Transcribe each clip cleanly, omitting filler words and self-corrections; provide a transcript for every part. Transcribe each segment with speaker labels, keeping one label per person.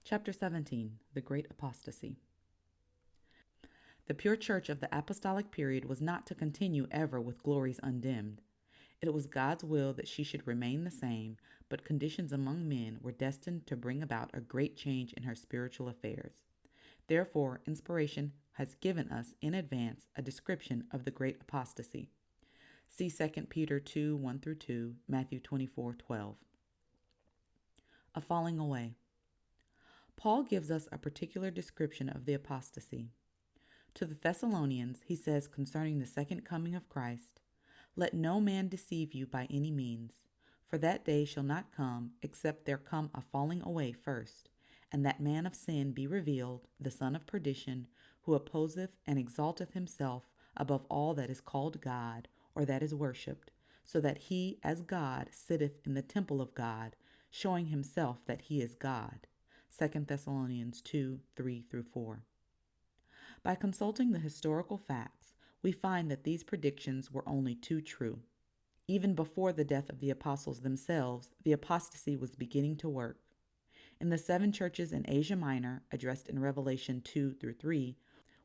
Speaker 1: Chapter 17, The Great Apostasy. The pure church of the apostolic period was not to continue ever with glories undimmed. It was God's will that she should remain the same, but conditions among men were destined to bring about a great change in her spiritual affairs. Therefore, inspiration has given us in advance a description of the great apostasy. See 2 Peter 2, 1-2, Matthew 24:12. A falling away. Paul gives us a particular description of the apostasy. To the Thessalonians, he says concerning the second coming of Christ, "Let no man deceive you by any means, for that day shall not come, except there come a falling away first, and that man of sin be revealed, the son of perdition, who opposeth and exalteth himself above all that is called God, or that is worshipped, so that he as God sitteth in the temple of God, showing himself that he is God." 2 Thessalonians 2, 3-4. By consulting the historical facts, we find that these predictions were only too true. Even before the death of the apostles themselves, the apostasy was beginning to work. In the 7 churches in Asia Minor, addressed in Revelation 2-3,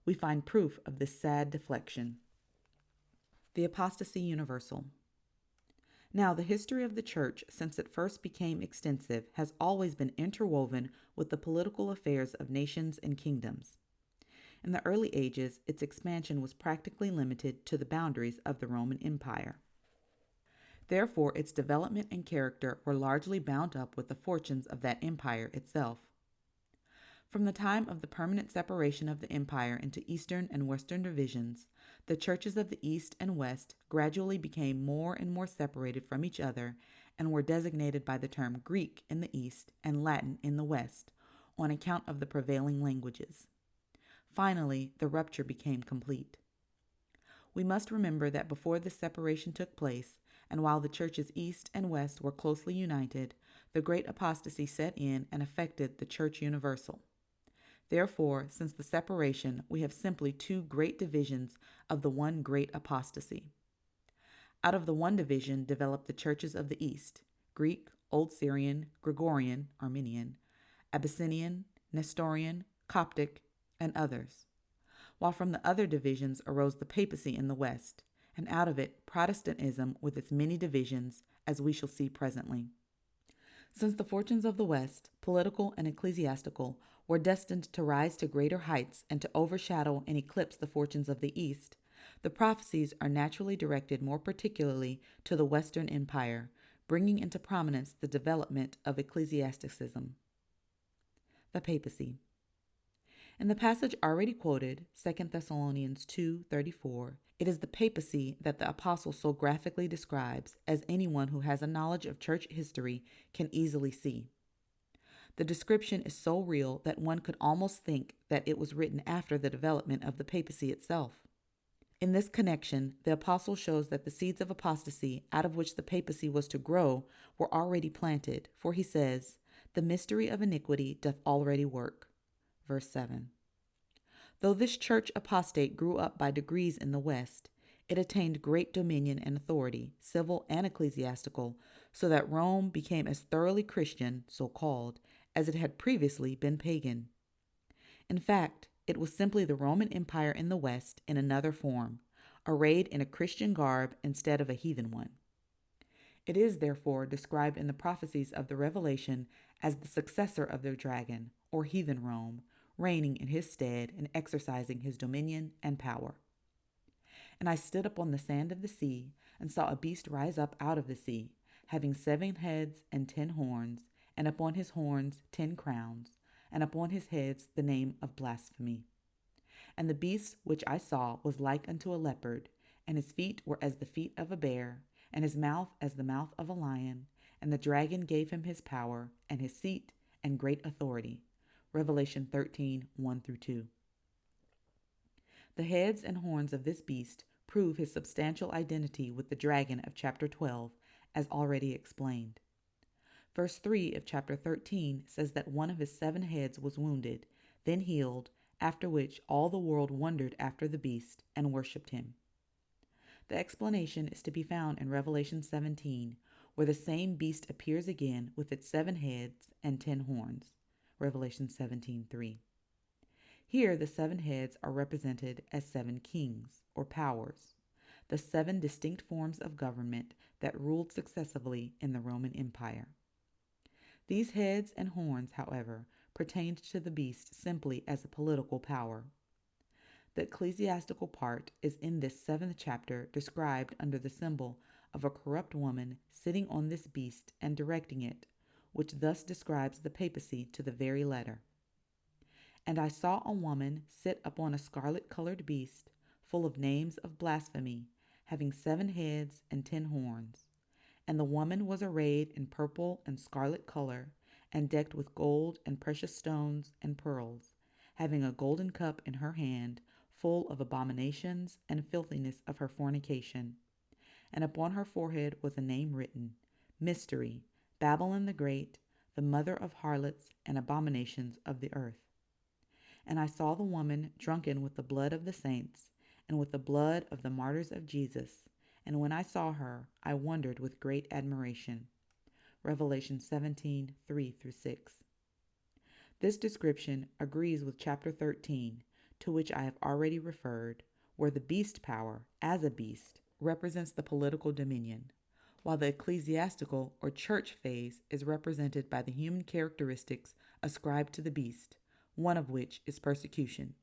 Speaker 1: we find proof of this sad deflection. The apostasy universal. Now, the history of the church, since it first became extensive, has always been interwoven with the political affairs of nations and kingdoms. In the early ages, its expansion was practically limited to the boundaries of the Roman Empire. Therefore, its development and character were largely bound up with the fortunes of that empire itself. From the time of the permanent separation of the empire into eastern and western divisions, the churches of the east and west gradually became more and more separated from each other and were designated by the term Greek in the east and Latin in the west, on account of the prevailing languages. Finally, the rupture became complete. We must remember that before this separation took place, and while the churches east and west were closely united, the great apostasy set in and affected the church universal. Therefore, since the separation, we have simply 2 great divisions of the one great apostasy. Out of the one division developed the churches of the east: Greek, Old Syrian, Gregorian, Armenian, Abyssinian, Nestorian, Coptic, and others, while from the other divisions arose the papacy in the west, and out of it Protestantism with its many divisions, as we shall see presently. Since the fortunes of the west, political and ecclesiastical, were destined to rise to greater heights and to overshadow and eclipse the fortunes of the east, the prophecies are naturally directed more particularly to the western empire, bringing into prominence the development of ecclesiasticism. The papacy. In the passage already quoted, 2 Thessalonians 2:34, it is the papacy that the apostle so graphically describes, as anyone who has a knowledge of church history can easily see. The description is so real that one could almost think that it was written after the development of the papacy itself. In this connection, the apostle shows that the seeds of apostasy, out of which the papacy was to grow, were already planted, for he says, "The mystery of iniquity doth already work." Verse 7. Though this church apostate grew up by degrees in the West, it attained great dominion and authority, civil and ecclesiastical, so that Rome became as thoroughly Christian, so called, as it had previously been pagan. In fact, it was simply the Roman Empire in the West in another form, arrayed in a Christian garb instead of a heathen one. It is, therefore, described in the prophecies of the Revelation as the successor of the dragon, or heathen Rome, reigning in his stead and exercising his dominion and power. "And I stood upon the sand of the sea, and saw a beast rise up out of the sea, having 7 heads and 10 horns, and upon his horns 10 crowns, and upon his heads the name of blasphemy. And the beast which I saw was like unto a leopard, and his feet were as the feet of a bear, and his mouth as the mouth of a lion, and the dragon gave him his power, and his seat, and great authority." Revelation 13, 1-2. The heads and horns of this beast prove his substantial identity with the dragon of chapter 12, as already explained. Verse 3 of chapter 13 says that one of his 7 heads was wounded, then healed, after which all the world wondered after the beast and worshipped him. The explanation is to be found in Revelation 17, where the same beast appears again with its 7 heads and 10 horns. Revelation 17:3. Here, the 7 heads are represented as 7 kings, or powers, the 7 distinct forms of government that ruled successively in the Roman Empire. These heads and horns, however, pertained to the beast simply as a political power. The ecclesiastical part is in this 7th chapter described under the symbol of a corrupt woman sitting on this beast and directing it, which thus describes the papacy to the very letter. And I saw a woman sit upon a scarlet-colored beast, full of names of blasphemy, having 7 heads and 10 horns. And the woman was arrayed in purple and scarlet color, and decked with gold and precious stones and pearls, having a golden cup in her hand, full of abominations and filthiness of her fornication. And upon her forehead was a name written, Mystery, Babylon the Great, the mother of harlots and abominations of the earth. And I saw the woman drunken with the blood of the saints, and with the blood of the martyrs of Jesus. And when I saw her, I wondered with great admiration. Revelation 17:3-6. This description agrees with chapter 13, to which I have already referred, where the beast power, as a beast, represents the political dominion, while the ecclesiastical or church phase is represented by the human characteristics ascribed to the beast, one of which is persecution.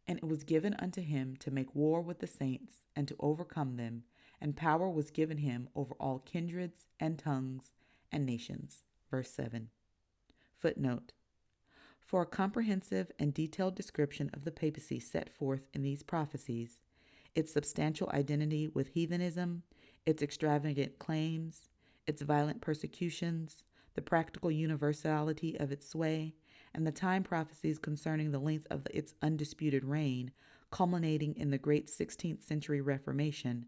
Speaker 1: And it was given unto him to make war with the saints and to overcome them, and power was given him over all kindreds and tongues and nations. Verse 7. Footnote. For a comprehensive and detailed description of the papacy set forth in these prophecies, its substantial identity with heathenism, its extravagant claims, its violent persecutions, the practical universality of its sway, and the time prophecies concerning the length of its undisputed reign, culminating in the great 16th century Reformation,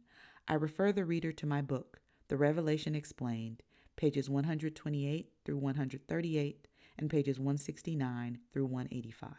Speaker 1: I refer the reader to my book, The Revelation Explained, pages 128 through 138, and pages 169 through 185.